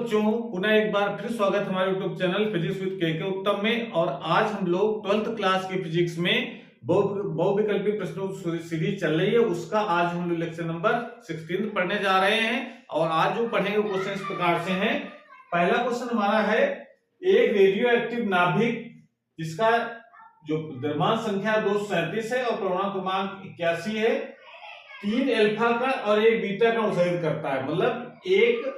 बच्चों, पुनः एक बार फिर स्वागत हमारे यूट्यूब चैनल फिजिक्स विद के उत्तम में। और आज हम लोग 12th क्लास की फिजिक्स में बहुविकल्पी प्रश्नों की सीरीज चल रही है, उसका आज हम लोग लेक्चर नंबर 16 पढ़ने जा रहे हैं। और आज जो पढ़ेंगे क्वेश्चन इस प्रकार से हैं। पहला क्वेश्चन हमारा है, एक रेडियो एक्टिव नाभिक जिसका जो द्रव्यमान संख्या 237 है और परमाणु क्रमांक 81 है, 3 अल्फा कण और एक बीटा कण उत्सर्जित करता है। मतलब एक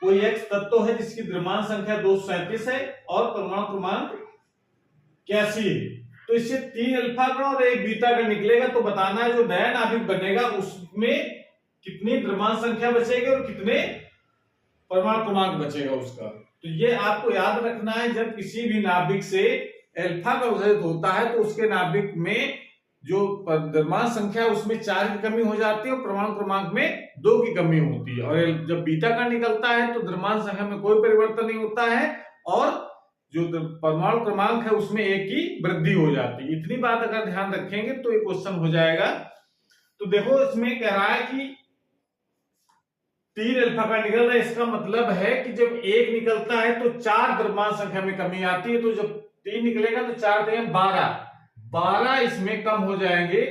कोई एक्स तत्व है जिसकी द्रव्यमान संख्या 237 है और परमाणु क्रमांक 81 है, तो इससे 3 अल्फा कण और एक बीटा कण निकलेगा। तो बताना है जो नया नाभिक बनेगा उसमें कितनी द्रव्यमान संख्या बचेगी और कितने परमाणु क्रमांक बचेगा उसका। तो ये आपको याद रखना है, जब किसी भी नाभिक से अल्फा का उत्सर्जित होता है तो उसके नाभिक में जो द्रव्यमान संख्या उसमें 4 की कमी हो जाती है और परमाणु क्रमांक में 2 की कमी होती है। और जब बीटा का निकलता है तो द्रव्यमान संख्या में कोई परिवर्तन नहीं होता है और जो परमाणु क्रमांक है उसमें 1 की वृद्धि हो जाती है। इतनी बात अगर ध्यान रखेंगे तो ये क्वेश्चन हो जाएगा। तो देखो, इसमें कह रहा है कि 3 अल्फा का निकल रहा है, इसका मतलब है कि जब 1 निकलता है तो 4 द्रव्यमान संख्या में कमी आती है। तो जब 3 निकलेगा तो 4 दें 12 इसमें कम हो जाएंगे।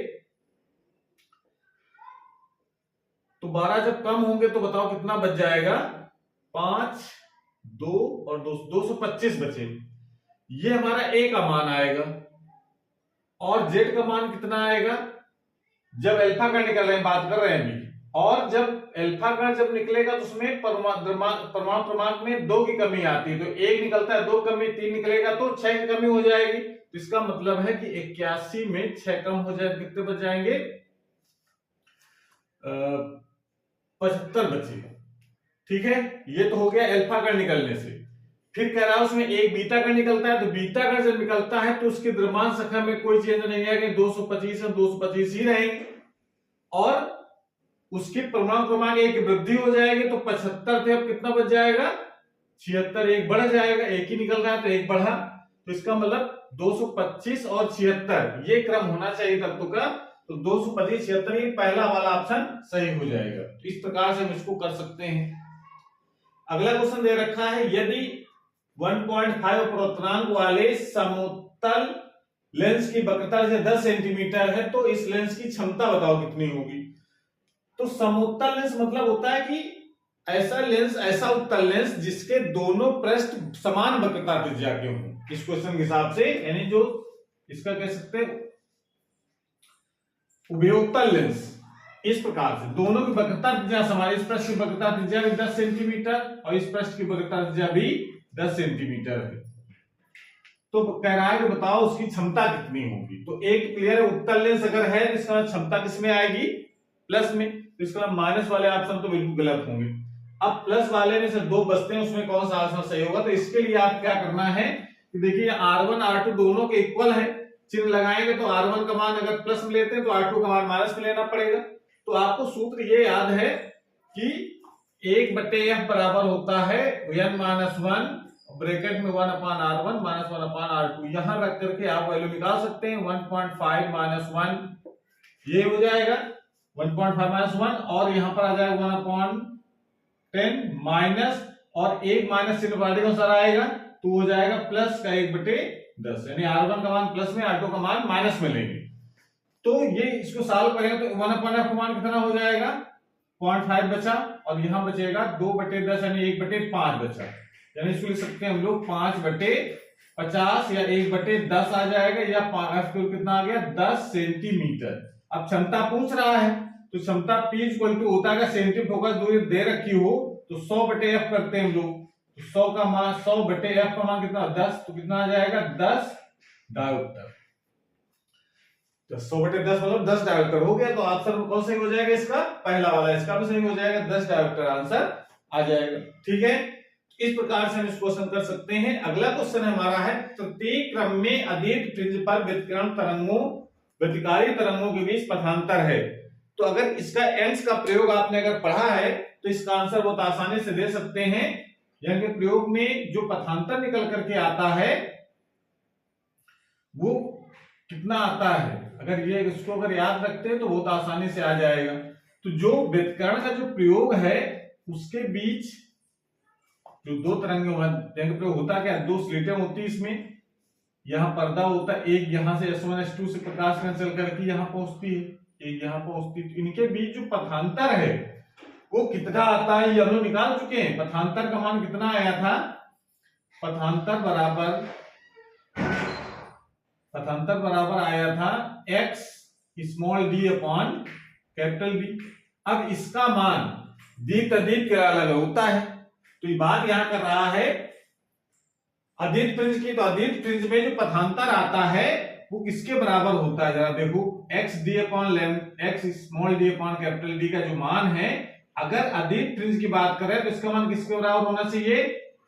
तो 12 जब कम होंगे तो बताओ कितना बच जाएगा। 5, 2 और 2, 225 बचे। ये हमारा ए का मान आएगा। और जेड का मान कितना आएगा जब अल्फा का निकल रहे हैं, बात कर रहे हैं अभी। और जब अल्फा का जब निकलेगा तो उसमें परमाणु क्रमांक में 2 की कमी आती है। तो 1 निकलता है, 2 कमी, 3 निकलेगा तो 6 की कमी हो जाएगी। तो इसका मतलब है कि 81 में 6 कम हो जाए, कितने बच जाएंगे? 75 बचेगा। ठीक है, ये तो हो गया अल्फा का निकलने से। फिर कह रहा है उसमें एक बीटा का निकलता है। तो बीटा का जब निकलता है तो उसकी द्रव्यमान संख्या में कोई चेंज नहीं आएगा, 225 और 225 ही रहेंगे। और उसकी परमाणु क्रमांक 1 की वृद्धि हो जाएगी। तो 75 थे, अब कितना बच जाएगा? 76, एक बढ़ जाएगा, एक ही निकल रहा है तो एक बढ़ा। तो इसका मतलब 225 और 76 ये क्रम होना चाहिए तत्व का। तो 225, 76 ये पहला वाला ऑप्शन सही हो जाएगा। तो इस प्रकार से हम इसको कर सकते हैं। अगला क्वेश्चन दे रखा है, यदि 1.5 अपवर्तनांक वाले समतल लेंस की वक्रता से 10 सेंटीमीटर है तो इस लेंस की क्षमता बताओ कितनी होगी। तो समोत्तल लेंस मतलब होता है कि ऐसा लेंस, ऐसा उत्तल लेंस जिसके दोनों पृष्ठ समान वक्रता त्रिज्या के हों। इस क्वेश्चन के हिसाब से, यानी जो इसका कह सकते हैं उभयोत्तल लेंस। इस प्रकार से दोनों की वक्रता त्रिज्या समान, इस पृष्ठ की वक्रता त्रिज्या भी 10 सेंटीमीटर और इस पृष्ठ की वक्रता त्रिज्या भी 10 सेंटीमीटर है। तो कह रहा है कि बताओ उसकी क्षमता कितनी होगी। तो एक क्लियर है, उत्तल लेंस अगर है तो इसका क्षमता किसमें आएगी? प्लस में। तो इसका माइनस वाले ऑप्शन तो बिल्कुल गलत होंगे। अब प्लस वाले में से 2 बचते हैं, उसमें कौन सा आंसर सही होगा? तो इसके लिए आप क्या करना है कि देखिए R1 R2 दोनों के इक्वल है, चिन्ह लगाएंगे तो R1 का मान अगर प्लस में लेते हैं तो R2 का मान माइनस में लेना पड़ेगा। तो आपको सूत्र ये याद है कि 1/f बराबर होता है n-1 ब्रैकेट में 1/R1 - 1/R2। यहां रख करके आप वैल्यू निकाल सकते हैं। 1.5 - 1 ये हो जाएगा 1.5 - 1 और यहां पर आ जाएगा 1/10 माइनस और एक माइनस चिन्ह पार्टी अनुसार आएगा तो हो जाएगा प्लस का 1/10। यानी R1 का मान प्लस में, R2 का मान माइनस में लेंगे। तो ये इसको सॉल्व करेंगे तो 1/f का मान कितना हो जाएगा? 0.5 बचा और यहां बचेगा 2/10 यानी 1/5 बचा। यानी इसको लिख सकते हैं हम लोग 5/50 या 1/10 आ जाएगा, या f कितना आ गया? 10 सेंटीमीटर। अब क्षमता पूछ रहा है तो क्षमता P = होता है सेंटीफोकस दूरी दे रखी हो तो 100/f करते हैं हम लोग। तो 100 का मान 100/f का मान कितना? 10। तो कितना आ जाएगा? 10 डायोप्टर। तो 100/10 मतलब 10 डायोप्टर हो गया। तो आंसर कौन सही हो जाएगा? इसका पहला वाला, इसका भी सही हो जाएगा, 10 डायोप्टर आंसर आ जाएगा। ठीक है, इस प्रकार से हम इस क्वेश्चन कर सकते हैं। अगला क्वेश्चन हमारा है, तृतीय क्रम में अदीर्घ फ्रिंज पर व्यतिकरण तरंगों व्यतिकारी तरंगों के बीच पथांतर है। तो अगर इसका एंस का प्रयोग आपने अगर पढ़ा है तो इसका आंसर बहुत आसानी से दे सकते हैं। यानी प्रयोग में जो पथांतर निकल करके आता है वो कितना आता है, अगर ये इसको अगर याद रखते हैं तो बहुत आसानी से आ जाएगा। तो जो व्यतिकरण का जो प्रयोग है उसके बीच जो दो तरंगे पे होता क्या, दो स्लिटें होती इसमें, यहाँ पर्दा होता है, एक यहाँ से S1 S2 से प्रकाश कैंसिल करके यहाँ पहुंचती है, एक यहाँ पहुंचती है। तो इनके बीच जो पथांतर है वो कितना आता है, ये हम लोग निकाल चुके हैं। पथांतर का मान कितना आया था, पथांतर बराबर आया था x small d upon capital D। अब इसका मान दीप्त अदीप्त के अलग होता है, तो ये बात यहां कर रहा है अदीप्त फ्रिंज की। तो अदीप्त फ्रिंज में जो पथांतर आता है वो किसके बराबर होता है, जरा देखो, x small d upon capital D का जो मान है, अगर अदीप्त फ्रिंज की बात करें तो इसका मान किसके बराबर होना चाहिए,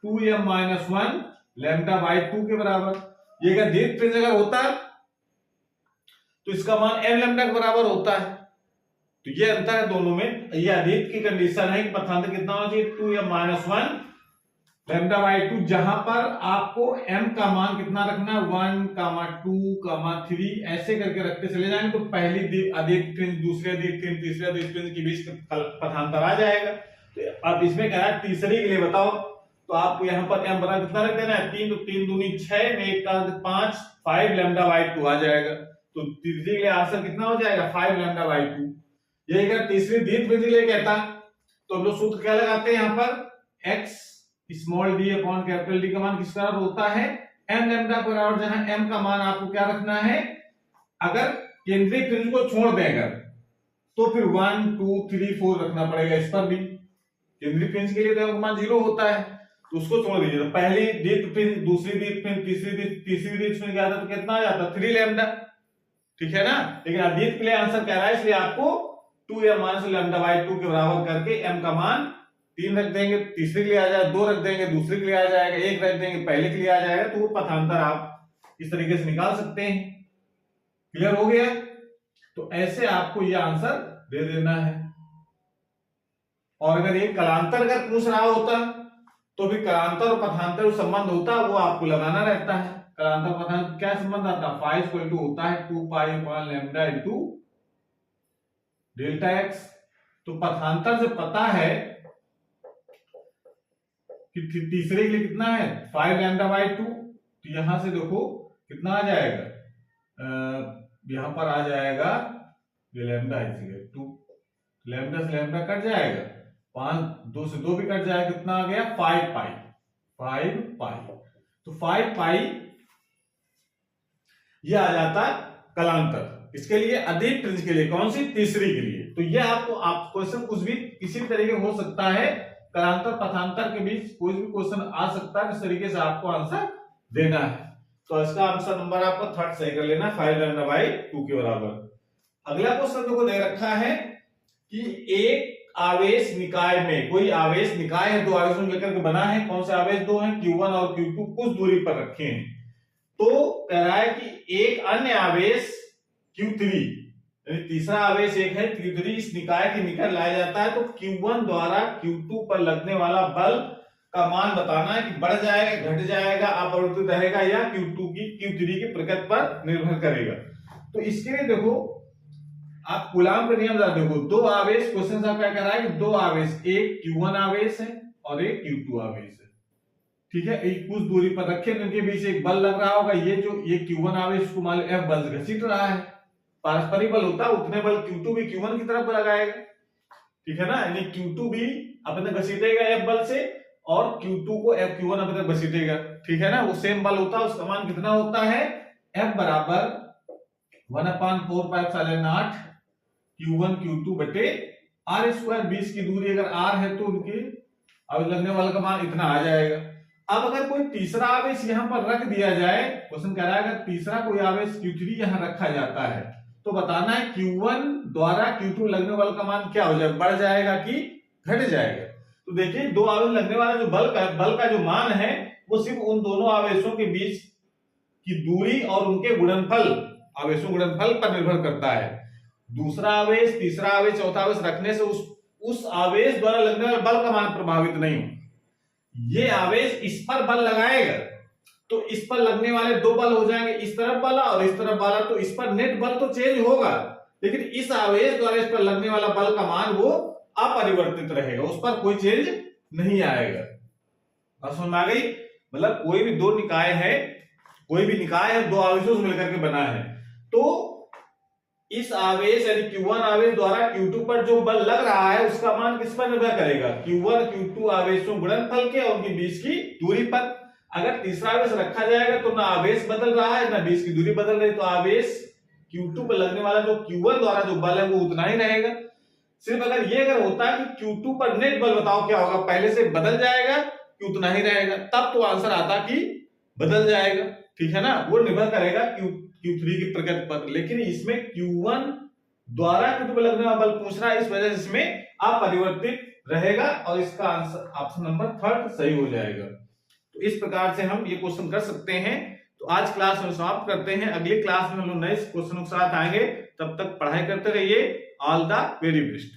2m-1 λ/2 के बराबर। ये अगर दीप्त फ्रिंज अगर होता तो इसका मान m लैम्डा के बराबर होता है। तो ये अंतर है दोनों में। ये अदीप्त की कंडीशन है कि पथांतर कितना होना चाहिए, 2m-1 λ/2, जहां पर आपको m का मान कितना रखना है, 1, 2, 3 ऐसे करके रखते चले जाएंगे तो पहली अदीप्त फ्रिंज, दूसरे अदीप्त फ्रिंज, तीसरे अदीप्त फ्रिंज के बीच पथांतर आ जाएगा। तो अब इसमें क्या है, तीसरे के लिए बताओ, तो आपको यहाँ पर m बराबर कितना रख देना है, 3, तो 3 दूनी 6 में 1 का 5 λ/2 आ जाएगा। तो तीसरे के लिए आंसर कितना हो जाएगा, 5 λ/2। ये अगर तीसरी दीप्त फ्रिंज के लिए कहता तो हम लोग सूत्र क्या लगाते हैं, यहाँ पर x small d upon capital D का मान किस बराबर होता है, m लैम्डा बराबर, जहां m का मान आपको क्या रखना है, अगर केंद्रीय फ्रिंज को छोड़ देंगे तो फिर 1, 2, 3, 4 रखना पड़ेगा इस पर भी। केंद्रीय फ्रिंज के लिए तो m का मान 0 होता है, तो उसको छोड़ दीजिए। तो पहली दीप्त फ्रिंज, दूसरी दीप्त फ्रिंज, तीसरी दीप्त फ्रिंज क्या आता तो कितना आ जाता, 3 लैम्डा, ठीक है ना। लेकिन अदीप्त के लिए आंसर कह रहा है, इसलिए आपको 2m-λ/2 के बराबर करके m का मान 3 रख देंगे, तीसरे के लिए आ जाएगा 2 रख देंगे, दूसरे के लिए आ जाएगा 1 रख देंगे, पहले के लिए आ जाएगा। तो वो पथांतर आप इस तरीके से निकाल सकते हैं। क्लियर हो गया। तो ऐसे आपको ये आंसर दे देना है। और अगर ये कलांतर अगर पूछ रहा होता तो भी कलांतर और पथांतर संबंध होता वो आपको लगाना रहता है। कलांतर पथांतर क्या संबंध आता है, फाई इक्वल टू होता है 2π/λ इनटू डेल्टा x। तो पथांतर से पता है कि तीसरे के लिए कितना है, 5 λ/2। तो यहां से देखो कितना आ जाएगा, यहां पर आ जाएगा ये लैम्डा है 2, लैम्डा से लैम्डा कट जाएगा, 5, 2 से 2 भी कट जाएगा, कितना आ गया 5π। तो 5π ये आ जाता कलांतर। इसके लिए अदीप्त फ्रिंज के लिए कौन सी, तीसरी के लिए। तो ये आपको क्वेश्चन कुछ भी किसी भी तरीके हो सकता है, कलांतर पथांतर के बीच कोई भी क्वेश्चन आ सकता है, इस तरीके से आपको आंसर देना है। तो इसका आंसर नंबर आपको थर्ड सही कर लेना, 5 λ/2 के बराबर। अगला क्वेश्चन देखो दे रखा है कि एक आवेश निकाय में, कोई आवेश निकाय है, 2 आवेशों लेकर के बना है। कौन से आवेश 2 हैं, Q1 और Q2 कुछ दूरी पर रखे हैं। तो कह रहा है कि एक अन्य आवेश Q3, तीसरा आवेश एक है Q3, इस निकाय के निकट लाया जाता है। तो Q1 द्वारा Q2 पर लगने वाला बल का मान बताना है कि बढ़ जाएगा, घट जाएगा, अपरिवर्तित रहेगा, या Q3 की प्रकृति पर निर्भर करेगा। तो इसके लिए देखो आप कूलाम का नियम देखो, 2 आवेश, क्वेश्चन आप क्या कर रहा है कि 2 आवेश, एक Q1 आवेश है और एक Q2 आवेश है, ठीक है। एक कुछ दूरी पर रखे, तो इनके बीच एक बल लग रहा होगा। ये Q1 आवेश को मान लो F बल घसीट रहा है, पारस्परिक बल होता है, उतने बल Q2 भी Q1 की तरफ लगाएगा, ठीक है ना। यानी Q2 भी अपने घसीटेगा F बल से, और Q2 को Q1 अपने घसीटेगा, ठीक है ना। वो सेम बल होता है, उसका मान कितना होता है, F बराबर 1/4πε0 Q1 Q2 बटे r²। 20 की दूरी अगर r है तो उनकी अब लगने वाला का मान इतना आ जाएगा। अब अगर कोई तीसरा आवेश यहां पर रख दिया जाए, क्वेश्चन कह रहा है अगर तीसरा कोई आवेश Q3 यहां रखा जाता है तो बताना है Q1 द्वारा Q2 लगने वाला का मान क्या हो जाएगा, बढ़ जाएगा कि घट जाएगा। तो देखिए 2 आवेश लगने वाला जो बल का जो मान है वो सिर्फ उन दोनों आवेशों के बीच की दूरी और उनके गुणनफल, आवेशों गुणनफल पर निर्भर करता है। दूसरा आवेश, तीसरा आवेश, चौथा आवेश रखने से उस आवेश द्वारा लगने वाला बल का मान प्रभावित नहीं हो। ये आवेश इस पर बल लगाएगा तो इस पर लगने वाले 2 बल हो जाएंगे, इस तरफ वाला और इस तरफ वाला, तो इस पर नेट बल तो चेंज होगा, लेकिन इस आवेश द्वारा इस पर लगने वाला बल का मान वो अपरिवर्तित रहेगा, उस पर कोई चेंज नहीं आएगा। और समझ में आ गई? मतलब कोई भी दो निकाय है, कोई भी निकाय है दो आवेशों से मिलकर के बना है, तो इस आवेश यानी Q1 आवेश द्वारा Q2 पर जो बल लग रहा है उसका मान किस पर निर्भर करेगा? Q1 Q2 आवेशों गुणनफल के और उनके बीच की दूरी पर। अगर तीसरा आवेश रखा जाएगा तो ना आवेश बदल रहा है ना बीच की दूरी बदल रही, तो आवेश Q2 पर लगने वाला जो Q1 द्वारा जो बल है वो उतना ही रहेगा। सिर्फ अगर ये अगर होता है कि Q2 पर नेट बल बताओ क्या होगा, पहले से बदल जाएगा कि उतना ही रहेगा, तब तो आंसर आता कि बदल जाएगा, ठीक है ना? वो निर्भर करेगा Q3 की प्रकृति पर। लेकिन इसमें Q1 द्वारा Q2 पर लगने वाला बल पूछ रहा है, इस वजह से इसमें अपरिवर्तित रहेगा और इसका आंसर ऑप्शन नंबर 3 सही हो जाएगा। तो इस प्रकार से हम ये क्वेश्चन कर सकते हैं। तो आज क्लास में समाप्त करते हैं, अगली क्लास में हम लोग नए क्वेश्चनों के साथ आएंगे। तब तक पढ़ाई करते रहिए। All the very best.